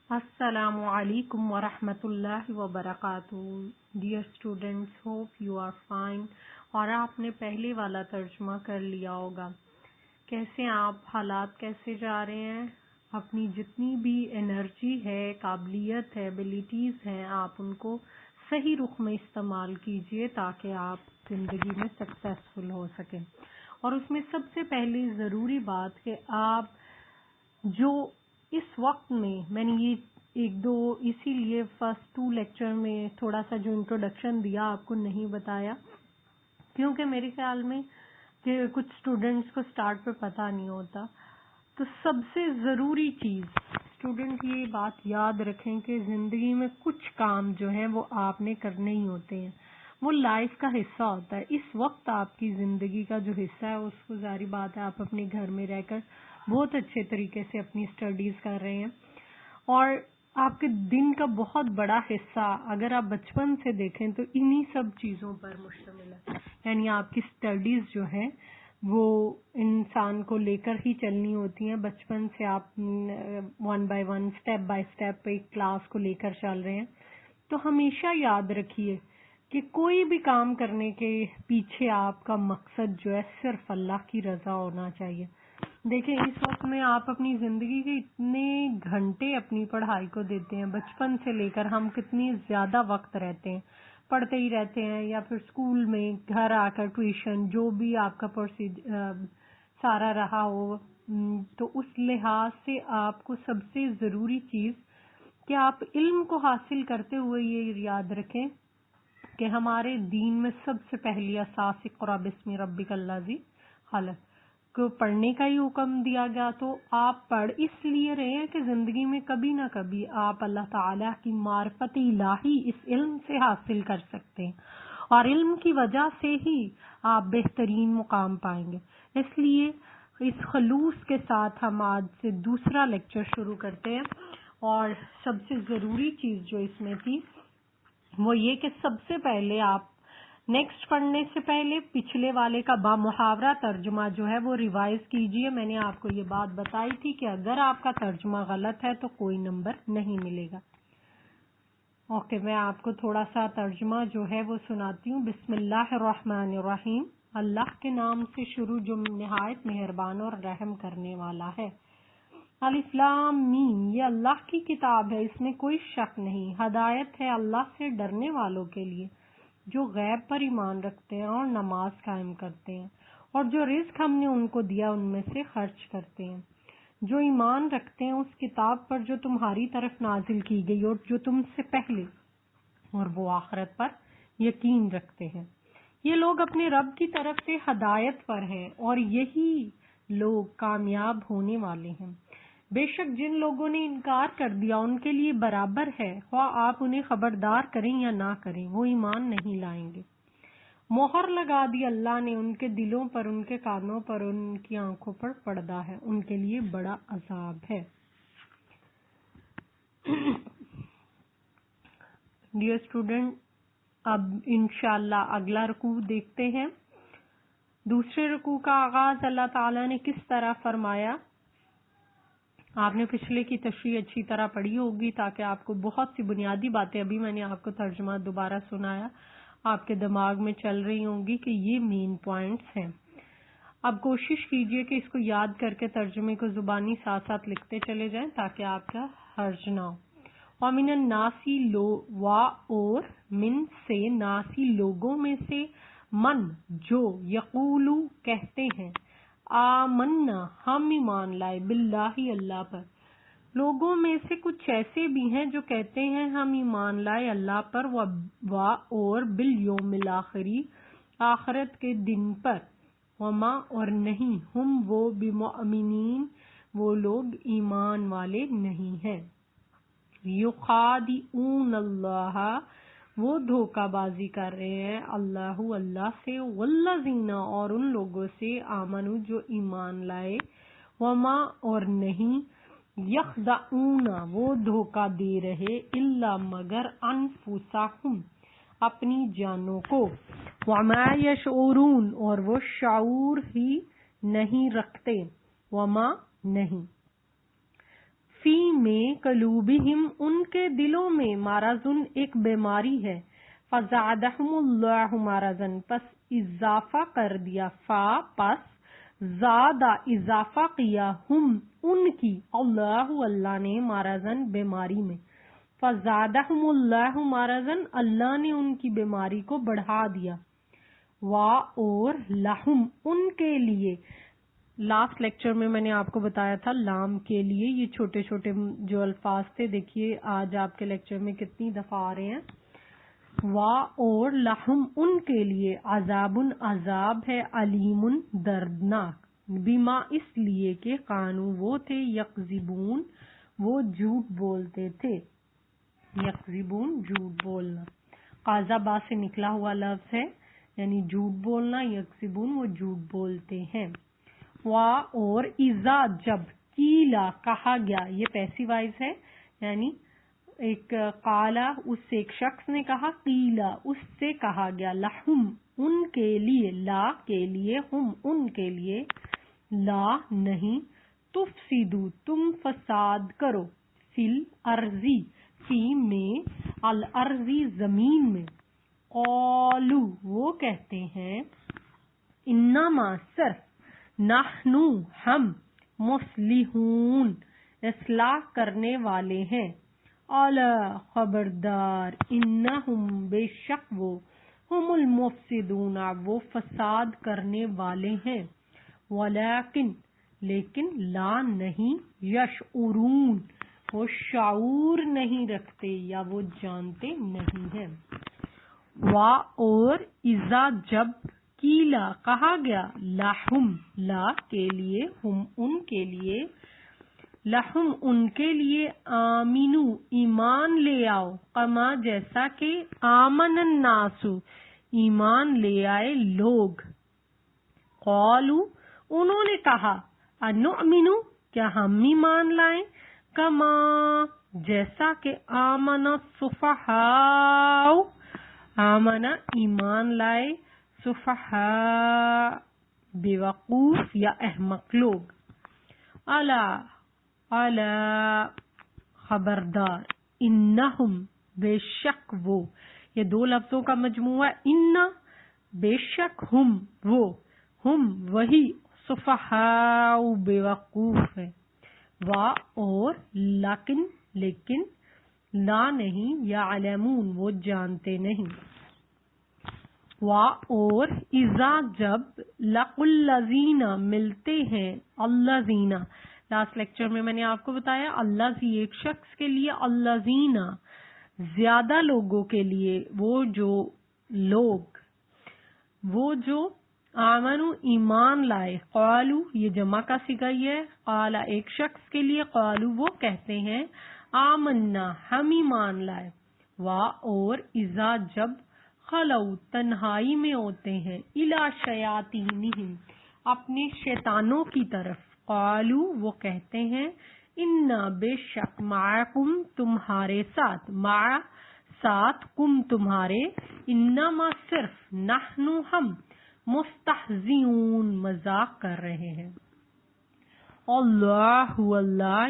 السلام علیکم ورحمۃ اللہ وبرکاتہ. Dear students, hope you are fine. اور آپ نے پہلے والا ترجمہ کر لیا ہوگا. کیسے آپ حالات کیسے جا رہے ہیں؟ اپنی جتنی بھی انرجی ہے، قابلیت ہے، ایبیلٹیز ہیں، آپ ان کو صحیح رخ میں استعمال کیجئے تاکہ آپ زندگی میں سکسیسفل ہو سکیں. اور اس میں سب سے پہلی ضروری بات کہ آپ جو اس وقت میں نے یہ ایک دو اسی لیے فرسٹ 2 لیکچر میں تھوڑا سا جو انٹروڈکشن دیا آپ کو نہیں بتایا، کیونکہ میرے خیال میں کہ کچھ اسٹوڈینٹس کو سٹارٹ پہ پتہ نہیں ہوتا. تو سب سے ضروری چیز اسٹوڈینٹ یہ بات یاد رکھیں کہ زندگی میں کچھ کام جو ہیں وہ آپ نے کرنے ہی ہوتے ہیں، وہ لائف کا حصہ ہوتا ہے. اس وقت آپ کی زندگی کا جو حصہ ہے اس کو ظاہری بات ہے آپ اپنے گھر میں رہ کر بہت اچھے طریقے سے اپنی اسٹڈیز کر رہے ہیں، اور آپ کے دن کا بہت بڑا حصہ اگر آپ بچپن سے دیکھیں تو انہی سب چیزوں پر مشتمل ہے. یعنی آپ کی اسٹڈیز جو ہے وہ انسان کو لے کر ہی چلنی ہوتی ہیں. بچپن سے آپ 1 بائی 1 اسٹیپ بائی اسٹیپ ایک کلاس کو لے کر چل رہے ہیں. تو ہمیشہ یاد رکھیے کہ کوئی بھی کام کرنے کے پیچھے آپ کا مقصد جو ہے صرف اللہ کی رضا ہونا چاہیے. دیکھیں اس وقت میں آپ اپنی زندگی کے اتنے گھنٹے اپنی پڑھائی کو دیتے ہیں. بچپن سے لے کر ہم کتنی زیادہ وقت رہتے ہیں، پڑھتے ہی رہتے ہیں، یا پھر اسکول میں، گھر آ کر ٹیوشن، جو بھی آپ کا سارا رہا ہو. تو اس لحاظ سے آپ کو سب سے ضروری چیز کہ آپ علم کو حاصل کرتے ہوئے یہ یاد رکھیں کہ ہمارے دین میں سب سے پہلی اساس اقرأ بسم ربک الذی خلق کو پڑھنے کا ہی حکم دیا گیا. تو آپ پڑھ اس لیے رہے ہیں کہ زندگی میں کبھی نہ کبھی آپ اللہ تعالیٰ کی معرفت الہی اس علم سے حاصل کر سکتے ہیں، اور علم کی وجہ سے ہی آپ بہترین مقام پائیں گے. اس لیے اس خلوص کے ساتھ ہم آج سے دوسرا لیکچر شروع کرتے ہیں. اور سب سے ضروری چیز جو اس میں تھی وہ یہ کہ سب سے پہلے آپ نیکسٹ پڑھنے سے پہلے پچھلے والے کا بامحاورہ ترجمہ جو ہے وہ ریوائز کیجئے. میں نے آپ کو یہ بات بتائی تھی کہ اگر آپ کا ترجمہ غلط ہے تو کوئی نمبر نہیں ملے گا. اوکے، میں آپ کو تھوڑا سا ترجمہ جو ہے وہ سناتی ہوں. بسم اللہ الرحمن الرحیم. اللہ کے نام سے شروع جو نہایت مہربان اور رحم کرنے والا ہے. الف لام میم، یہ اللہ کی کتاب ہے، اس میں کوئی شک نہیں. ہدایت ہے اللہ سے ڈرنے والوں کے لیے جو غیب پر ایمان رکھتے ہیں اور نماز قائم کرتے ہیں، اور جو رزق ہم نے ان کو دیا ان میں سے خرچ کرتے ہیں. جو ایمان رکھتے ہیں اس کتاب پر جو تمہاری طرف نازل کی گئی اور جو تم سے پہلے، اور وہ آخرت پر یقین رکھتے ہیں. یہ لوگ اپنے رب کی طرف سے ہدایت پر ہیں اور یہی لوگ کامیاب ہونے والے ہیں. بے شک جن لوگوں نے انکار کر دیا ان کے لیے برابر ہے، خواہ آپ انہیں خبردار کریں یا نہ کریں، وہ ایمان نہیں لائیں گے. مہر لگا دی اللہ نے ان کے دلوں پر، ان کے کانوں پر، ان کی آنکھوں پر پردہ ہے، ان کے لیے بڑا عذاب ہے. ڈیئر اسٹوڈنٹ، اب انشاءاللہ اگلا رکوع دیکھتے ہیں. دوسرے رکوع کا آغاز اللہ تعالیٰ نے کس طرح فرمایا؟ آپ نے پچھلے کی تشریح اچھی طرح پڑھی ہوگی تاکہ آپ کو بہت سی بنیادی باتیں، ابھی میں نے آپ کو ترجمہ دوبارہ سنایا، آپ کے دماغ میں چل رہی ہوں گی کہ یہ مین پوائنٹس ہیں. اب کوشش کیجئے کہ اس کو یاد کر کے ترجمے کو زبانی ساتھ ساتھ لکھتے چلے جائیں تاکہ آپ کا حرج نہ ہو. وَمِنَ النَّاسِ اور من سے، ناسی لوگوں میں سے، من جو، یقولو کہتے ہیں، آمنا ہم ایمان لائے، باللہ اللہ پر. لوگوں میں سے کچھ ایسے بھی ہیں جو کہتے ہیں ہم ایمان لائے اللہ پر، اور بالیوم الآخری، آخرت کے دن پر، وما اور نہیں، ہم وہ بمؤمنین وہ لوگ ایمان والے نہیں ہیں. یخادعون اللہ وہ دھوکہ بازی کر رہے ہیں اللہ سے، والذین اور ان لوگوں سے، آمنو جو ایمان لائے، وما اور نہیں، یخدعون وہ دھوکہ دے رہے، الا مگر، انفسہم اپنی جانوں کو، وما یشعرون اور وہ شعور ہی نہیں رکھتے، وما نہیں. فی میں قلوبہم ان کے دلوں میں مرضن ایک بیماری ہے، فزادہم اللہ مرضن پس اضافہ کر دیا، پس زیادہ اضافہ کیا، ہم ان کی، اللہ نے مرضن بیماری میں، فزادہم اللہ مرضن اللہ نے ان کی بیماری کو بڑھا دیا، اور لہم ان کے لیے، لاسٹ لیکچر میں نے آپ کو بتایا تھا لام کے لیے یہ چھوٹے چھوٹے جو الفاظ تھے، دیکھیے آج آپ کے لیکچر میں کتنی دفعہ آ رہے ہیں، اور لہم ان کے لیے عذاب عذاب ہے، علیم دردناک، بما اس لیے کہ قانو وہ تھے، یکذبون وہ جھوٹ بولتے تھے، یکذبون جھوٹ بولنا، قاذبا سے نکلا ہوا لفظ ہے، یعنی جھوٹ بولنا، یکذبون وہ جھوٹ بولتے ہیں، اور اذا جب، قیلا کہا گیا، یہ پیسیو وائز ہے، یعنی ایک قالا اس سے ایک شخص نے کہا، قیلا اس سے کہا گیا، لہم ان کے لیے، لا کے لیے، ہم ان کے لیے، لا نہیں، تفسدو تم فساد کرو، فی الارضی فی میں، الارضی زمین میں، قالو وہ کہتے ہیں، انما صرف، نحنو ہم، مصلحون اصلاح کرنے والے ہیں، اعلی خبردار، انہم بے شک وہ، ہم المفسدون وہ فساد کرنے والے ہیں، ولیکن لیکن، لا نہیں، یشعرون وہ شعور نہیں رکھتے یا وہ جانتے نہیں ہیں، اور اذا جب، قیلا کہا گیا، لہم لا کے لیے، ہم ان کے لیے، لہم ان کے لیے، آمینو ایمان لے آؤ، کما جیسا کہ، آمن الناس ایمان لے آئے لوگ، قالو انہوں نے کہا، انؤمن کیا ہم ایمان لائیں، کما جیسا کہ، آمن السفہاء آمن ایمان لائے، سفہاء بیوقوف یا احمق لوگ، الا خبردار، انہم بے شک وہ، یہ دو لفظوں کا مجموعہ، ان بے شک، ہم وہ، ہم وہی، سفہاء بیوقوف ہے، اور لیکن، لا نہیں، یعلمون وہ جانتے نہیں، اور اذا جب، لقوا الذین ملتے ہیں، الذین لاسٹ لیکچر میں نے آپ کو بتایا، الذی ایک شخص کے لیے، الذین زیادہ لوگوں کے لیے، وہ جو آمنو ایمان لائے، قالو یہ جمع کا صیغہ ہے، قالا ایک شخص کے لیے، قالو وہ کہتے ہیں، آمنا ہم ایمان لائے، اور اذا جب، خلو تنہائی میں ہوتے ہیں، الی شیاطینہم اپنے شیطانوں کی طرف، قالو وہ کہتے ہیں، انا بے شک، معکم تمہارے ساتھ، مع ساتھ، کم تمہارے، انما صرف، نحنو ہم، مستہزئون مذاق کر رہے ہیں، اللہ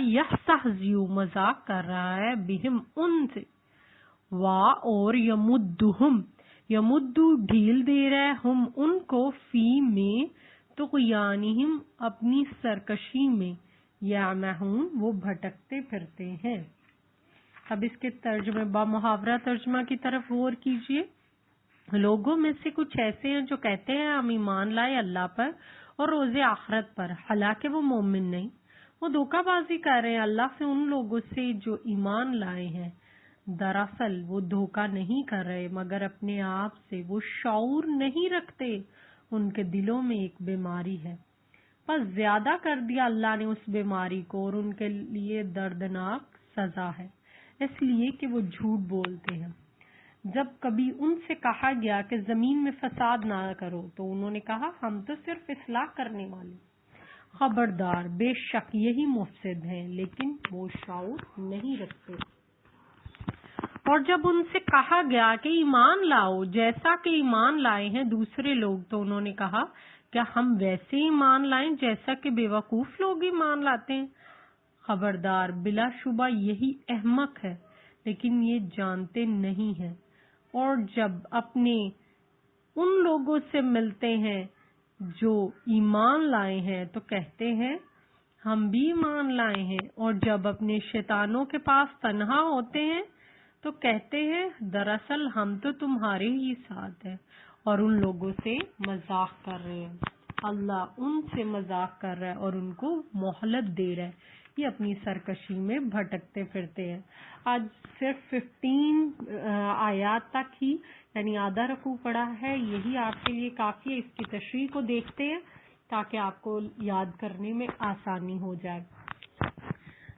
یستہزئ مذاق کر رہا ہے، بہم ان سے، اور یمدو ڈھیل دے رہے، ہم ان کو، فی میں، طغیانہم اپنی سرکشی میں، یعمہون وہ بھٹکتے پھرتے ہیں۔ اب اس کے ترجمے بمحاورہ ترجمہ کی طرف غور کیجیے۔ لوگوں میں سے کچھ ایسے ہیں جو کہتے ہیں ہم ایمان لائے اللہ پر اور روز آخرت پر، حالانکہ وہ مومن نہیں، وہ دھوکہ بازی کر رہے ہیں اللہ سے ان لوگوں سے جو ایمان لائے ہیں، دراصل وہ دھوکہ نہیں کر رہے مگر اپنے آپ سے، وہ شعور نہیں رکھتے، ان کے دلوں میں ایک بیماری ہے، بس زیادہ کر دیا اللہ نے اس بیماری کو، اور ان کے لیے دردناک سزا ہے، اس لیے کہ وہ جھوٹ بولتے ہیں۔ جب کبھی ان سے کہا گیا کہ زمین میں فساد نہ کرو تو انہوں نے کہا ہم تو صرف اصلاح کرنے والے، خبردار بے شک یہی مفسد ہیں لیکن وہ شعور نہیں رکھتے۔ اور جب ان سے کہا گیا کہ ایمان لاؤ جیسا کہ ایمان لائے ہیں دوسرے لوگ تو انہوں نے کہا کیا ہم ویسے ایمان لائیں جیسا کہ بیوقوف لوگ ایمان لاتے ہیں، خبردار، بلا شبہ یہی احمق ہے لیکن یہ جانتے نہیں ہیں، اور جب اپنے ان لوگوں سے ملتے ہیں جو ایمان لائے ہیں تو کہتے ہیں ہم بھی ایمان لائے ہیں، اور جب اپنے شیطانوں کے پاس تنہا ہوتے ہیں تو کہتے ہیں دراصل ہم تو تمہارے ہی ساتھ ہیں، اور ان لوگوں سے مذاق کر رہے ہیں۔ اللہ ان سے مذاق کر رہا ہے اور ان کو مہلت دے رہا ہے، یہ اپنی سرکشی میں بھٹکتے پھرتے ہیں۔ آج صرف 15 آیات تک ہی یعنی آدھا رکوع پڑھا ہے، یہی آپ کے لیے کافی ہے۔ اس کی تشریح کو دیکھتے ہیں تاکہ آپ کو یاد کرنے میں آسانی ہو جائے۔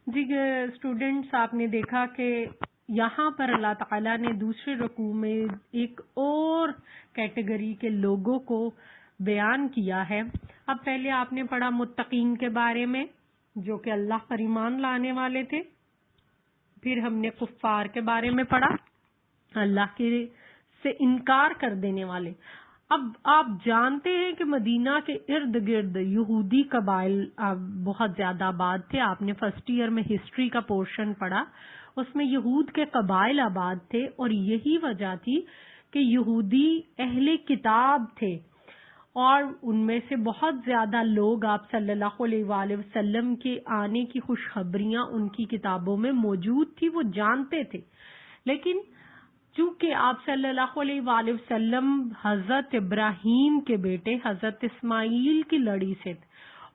جی اسٹوڈینٹس، آپ نے دیکھا کہ یہاں پر اللہ تعالیٰ نے دوسرے رکوع میں ایک اور کیٹیگری کے لوگوں کو بیان کیا ہے۔ اب پہلے آپ نے پڑھا متقین کے بارے میں جو کہ اللہ پر ایمان لانے والے تھے، پھر ہم نے کفار کے بارے میں پڑھا، اللہ کے سے انکار کر دینے والے۔ اب آپ جانتے ہیں کہ مدینہ کے ارد گرد یہودی قبائل بہت زیادہ آباد تھے۔ آپ نے فرسٹ ایئر میں ہسٹری کا پورشن پڑھا، اس میں یہود کے قبائل آباد تھے، اور یہی وجہ تھی کہ یہودی اہل کتاب تھے، اور ان میں سے بہت زیادہ لوگ آپ صلی اللہ علیہ وآلہ وسلم کے آنے کی خوشخبریاں ان کی کتابوں میں موجود تھی، وہ جانتے تھے۔ لیکن چونکہ آپ صلی اللہ علیہ وآلہ وسلم حضرت ابراہیم کے بیٹے حضرت اسماعیل کی لڑی سے تھے،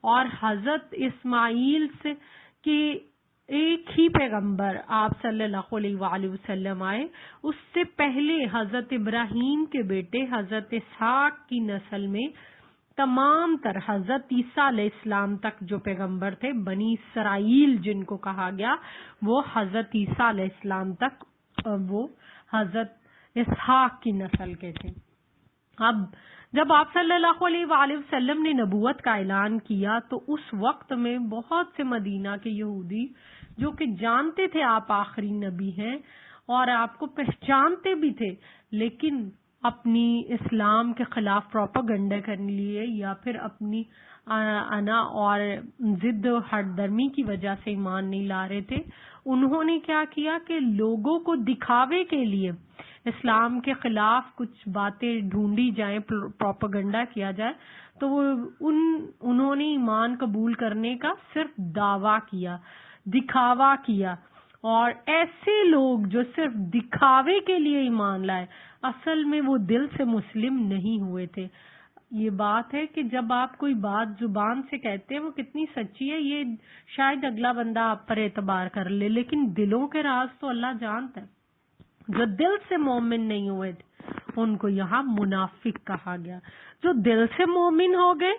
اور حضرت اسماعیل سے کے ایک ہی پیغمبر آپ صلی اللہ علیہ وآلہ وسلم آئے، اس سے پہلے حضرت ابراہیم کے بیٹے حضرت اسحاق کی نسل میں تمام تر حضرت عیسیٰ علیہ السلام تک جو پیغمبر تھے، بنی اسرائیل جن کو کہا گیا، وہ حضرت عیسیٰ علیہ السلام تک وہ حضرت اسحاق کی نسل کے تھے۔ اب جب آپ صلی اللہ علیہ وآلہ وسلم نے نبوت کا اعلان کیا تو اس وقت میں بہت سے مدینہ کے یہودی جو کہ جانتے تھے آپ آخری نبی ہیں اور آپ کو پہچانتے بھی تھے، لیکن اپنی اسلام کے خلاف پروپیگنڈا کرنے لیے یا پھر اپنی انا اور ضد و ہٹ درمی کی وجہ سے ایمان نہیں لا رہے تھے، انہوں نے کیا کیا کہ لوگوں کو دکھاوے کے لیے اسلام کے خلاف کچھ باتیں ڈھونڈی جائیں، پروپیگنڈا کیا جائے، تو انہوں نے ایمان قبول کرنے کا صرف دعویٰ کیا، دکھاوا کیا، اور ایسے لوگ جو صرف دکھاوے کے لیے ایمان لائے، اصل میں وہ دل سے مسلم نہیں ہوئے تھے۔ یہ بات ہے کہ جب آپ کوئی بات زبان سے کہتے ہیں وہ کتنی سچی ہے یہ شاید اگلا بندہ آپ پر اعتبار کر لے، لیکن دلوں کے راز تو اللہ جانتا ہے۔ جو دل سے مومن نہیں ہوئے تھے ان کو یہاں منافق کہا گیا، جو دل سے مومن ہو گئے۔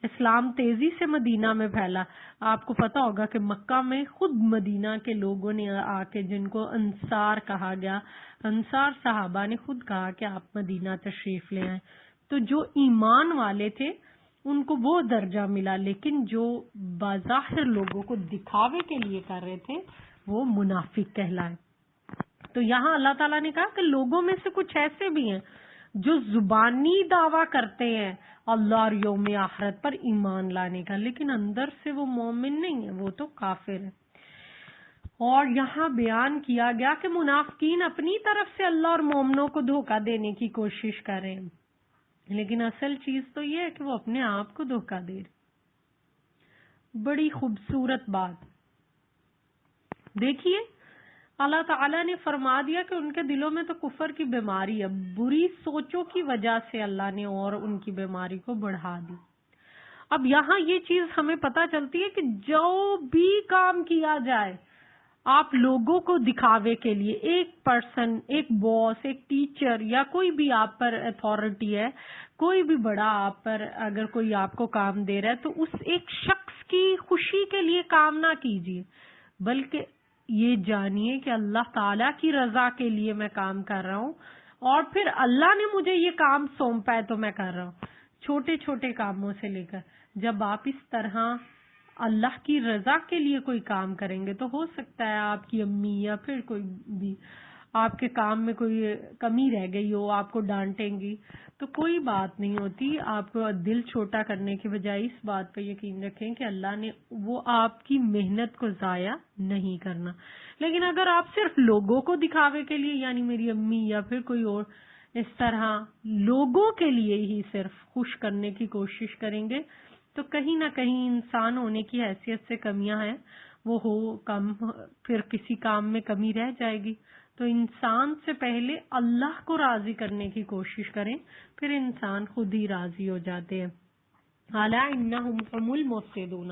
اسلام تیزی سے مدینہ میں پھیلا، آپ کو پتا ہوگا کہ مکہ میں خود مدینہ کے لوگوں نے آ کے، جن کو انصار کہا گیا، انصار صحابہ نے خود کہا کہ آپ مدینہ تشریف لے آئیں، تو جو ایمان والے تھے ان کو وہ درجہ ملا، لیکن جو بظاہر لوگوں کو دکھاوے کے لیے کر رہے تھے وہ منافق کہلائے۔ تو یہاں اللہ تعالیٰ نے کہا کہ لوگوں میں سے کچھ ایسے بھی ہیں جو زبانی دعویٰ کرتے ہیں اللہ اور یوم آخرت پر ایمان لانے کا، لیکن اندر سے وہ مومن نہیں ہے، وہ تو کافر ہے۔ اور یہاں بیان کیا گیا کہ منافقین اپنی طرف سے اللہ اور مومنوں کو دھوکہ دینے کی کوشش کر رہے ہیں، لیکن اصل چیز تو یہ ہے کہ وہ اپنے آپ کو دھوکہ دے رہے۔ بڑی خوبصورت بات دیکھیے، اللہ تعالیٰ نے فرما دیا کہ ان کے دلوں میں تو کفر کی بیماری ہے، بری سوچوں کی وجہ سے اللہ نے اور ان کی بیماری کو بڑھا دی۔ اب یہاں یہ چیز ہمیں پتہ چلتی ہے کہ جو بھی کام کیا جائے آپ لوگوں کو دکھاوے کے لیے، ایک پرسن، ایک باس، ایک ٹیچر یا کوئی بھی آپ پر اتھارٹی ہے، کوئی بھی بڑا آپ پر اگر کوئی آپ کو کام دے رہا ہے تو اس ایک شخص کی خوشی کے لیے کام نہ کیجیے، بلکہ یہ جانیے کہ اللہ تعالیٰ کی رضا کے لیے میں کام کر رہا ہوں، اور پھر اللہ نے مجھے یہ کام سونپا ہے تو میں کر رہا ہوں۔ چھوٹے چھوٹے کاموں سے لے کر جب آپ اس طرح اللہ کی رضا کے لیے کوئی کام کریں گے تو ہو سکتا ہے آپ کی امی یا پھر کوئی بھی آپ کے کام میں کوئی کمی رہ گئی ہو، آپ کو ڈانٹیں گی تو کوئی بات نہیں ہوتی. آپ کو دل چھوٹا کرنے کے بجائے اس بات پہ یقین رکھیں کہ اللہ نے وہ آپ کی محنت کو ضائع نہیں کرنا. لیکن اگر آپ صرف لوگوں کو دکھاوے کے لیے، یعنی میری امی یا پھر کوئی اور، اس طرح لوگوں کے لیے ہی صرف خوش کرنے کی کوشش کریں گے تو کہیں نہ کہیں انسان ہونے کی حیثیت سے کمیاں ہیں وہ کم، پھر کسی کام میں کمی رہ جائے گی. تو انسان سے پہلے اللہ کو راضی کرنے کی کوشش کریں، پھر انسان خود ہی راضی ہو جاتے ہیں. الا انہم هم المفسدون.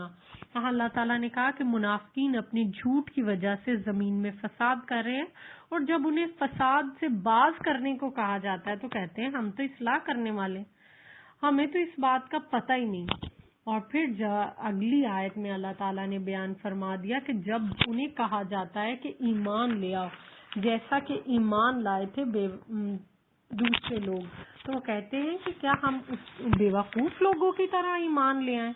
یہاں اللہ تعالیٰ نے کہا کہ منافقین اپنے جھوٹ کی وجہ سے زمین میں فساد کر رہے ہیں، اور جب انہیں فساد سے باز کرنے کو کہا جاتا ہے تو کہتے ہیں ہم تو اصلاح کرنے والے، ہمیں تو اس بات کا پتہ ہی نہیں. اور پھر اگلی آیت میں اللہ تعالیٰ نے بیان فرما دیا کہ جب انہیں کہا جاتا ہے کہ ایمان لے آؤ جیسا کہ ایمان لائے تھے دوسرے لوگ، تو وہ کہتے ہیں کہ کیا ہم اس بیوقوف لوگوں کی طرح ایمان لے آئیں،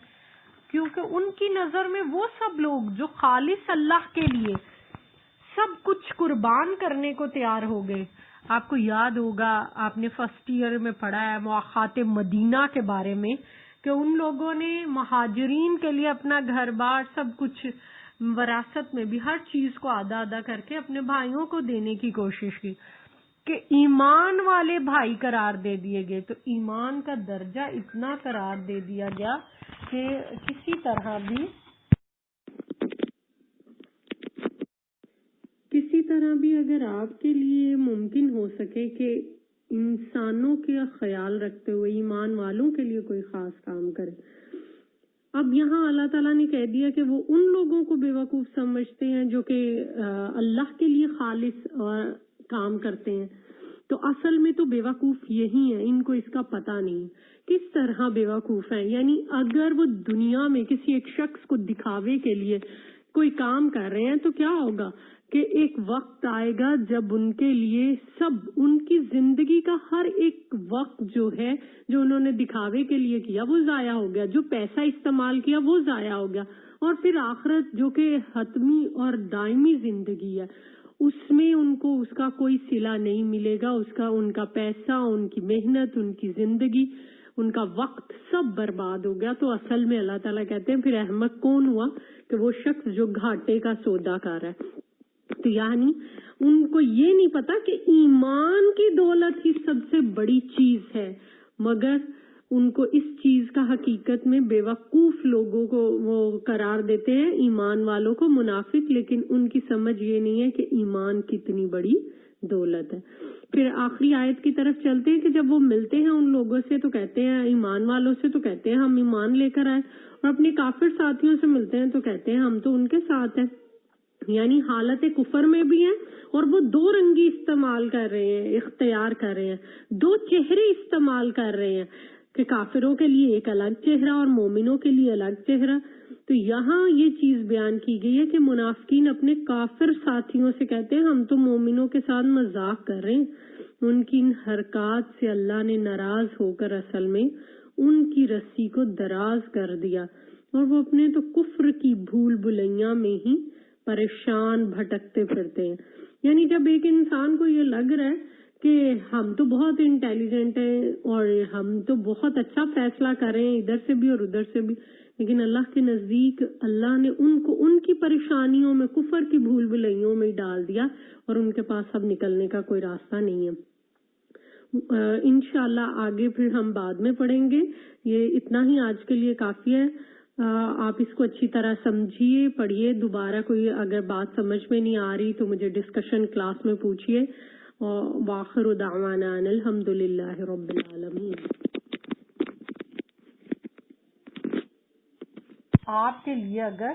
کیونکہ ان کی نظر میں وہ سب لوگ جو خالص اللہ کے لیے سب کچھ قربان کرنے کو تیار ہو گئے. آپ کو یاد ہوگا، آپ نے فرسٹ ایئر میں پڑھا ہے مواخات مدینہ کے بارے میں، کہ ان لوگوں نے مہاجرین کے لیے اپنا گھر بار سب کچھ وراثت میں بھی ہر چیز کو آدھا آدھا کر کے اپنے بھائیوں کو دینے کی کوشش کی، کہ ایمان والے بھائی قرار دے دیے گئے. تو ایمان کا درجہ اتنا قرار دے دیا گیا کہ کسی طرح بھی اگر آپ کے لیے ممکن ہو سکے کہ انسانوں کا خیال رکھتے ہوئے ایمان والوں کے لیے کوئی خاص کام کرے. اب یہاں اللہ تعالیٰ نے کہہ دیا کہ وہ ان لوگوں کو بیوقوف سمجھتے ہیں جو کہ اللہ کے لیے خالص کام کرتے ہیں. تو اصل میں تو بیوقوف یہی ہیں، ان کو اس کا پتہ نہیں. کس طرح بیوقوف ہیں؟ یعنی اگر وہ دنیا میں کسی ایک شخص کو دکھاوے کے لیے کوئی کام کر رہے ہیں تو کیا ہوگا کہ ایک وقت آئے گا جب ان کے لیے ان کی زندگی کا ہر ایک وقت جو ہے جو انہوں نے دکھاوے کے لیے کیا وہ ضائع ہو گیا، جو پیسہ استعمال کیا وہ ضائع ہو گیا. اور پھر آخرت جو کہ حتمی اور دائمی زندگی ہے اس میں ان کو اس کا کوئی صلہ نہیں ملے گا. ان کا پیسہ، ان کی محنت، ان کی زندگی، ان کا وقت سب برباد ہو گیا. تو اصل میں اللہ تعالیٰ کہتے ہیں پھر احمق کون ہوا کہ وہ شخص جو گھاٹے کا سودا کر رہا ہے. تو یعنی ان کو یہ نہیں پتا کہ ایمان کی دولت ہی سب سے بڑی چیز ہے، مگر ان کو اس چیز کا حقیقت میں بیوقوف لوگوں کو وہ قرار دیتے ہیں، ایمان والوں کو منافق، لیکن ان کی سمجھ یہ نہیں ہے کہ ایمان کتنی بڑی دولت ہے. پھر آخری آیت کی طرف چلتے ہیں کہ جب وہ ملتے ہیں ان لوگوں سے تو کہتے ہیں، ایمان والوں سے تو کہتے ہیں ہم ایمان لے کر آئے، اور اپنے کافر ساتھیوں سے ملتے ہیں تو کہتے ہیں ہم تو ان کے ساتھ ہیں. یعنی حالت کفر میں بھی ہیں اور وہ دو رنگی استعمال کر رہے ہیں، اختیار کر رہے ہیں، دو چہرے استعمال کر رہے ہیں کہ کافروں کے لیے ایک الگ چہرہ اور مومنوں کے لیے الگ چہرہ. تو یہاں یہ چیز بیان کی گئی ہے کہ منافقین اپنے کافر ساتھیوں سے کہتے ہیں ہم تو مومنوں کے ساتھ مذاق کر رہے ہیں. ان کی ان حرکات سے اللہ نے ناراض ہو کر اصل میں ان کی رسی کو دراز کر دیا، اور وہ اپنے تو کفر کی بھول بھلیاں میں ہی پریشان بھٹکتے پھرتے ہیں. یعنی جب ایک انسان کو یہ لگ رہا ہے کہ ہم تو بہت انٹیلیجنٹ ہیں اور ہم تو بہت اچھا فیصلہ کر رہے ہیں ادھر سے بھی اور ادھر سے بھی، لیکن اللہ کے نزدیک اللہ نے ان کو ان کی پریشانیوں میں، کفر کی بھول بھلائیوں میں ڈال دیا، اور ان کے پاس اب نکلنے کا کوئی راستہ نہیں ہے. انشاءاللہ آگے پھر ہم بعد میں پڑھیں گے. یہ اتنا ہی آج کے لیے کافی ہے. آپ اس کو اچھی طرح سمجھیے، پڑھیے. دوبارہ کوئی اگر بات سمجھ میں نہیں آ رہی تو مجھے ڈسکشن کلاس میں پوچھیے. وآخر دعوانا ان الحمدللہ رب العالمین. آپ کے لیے اگر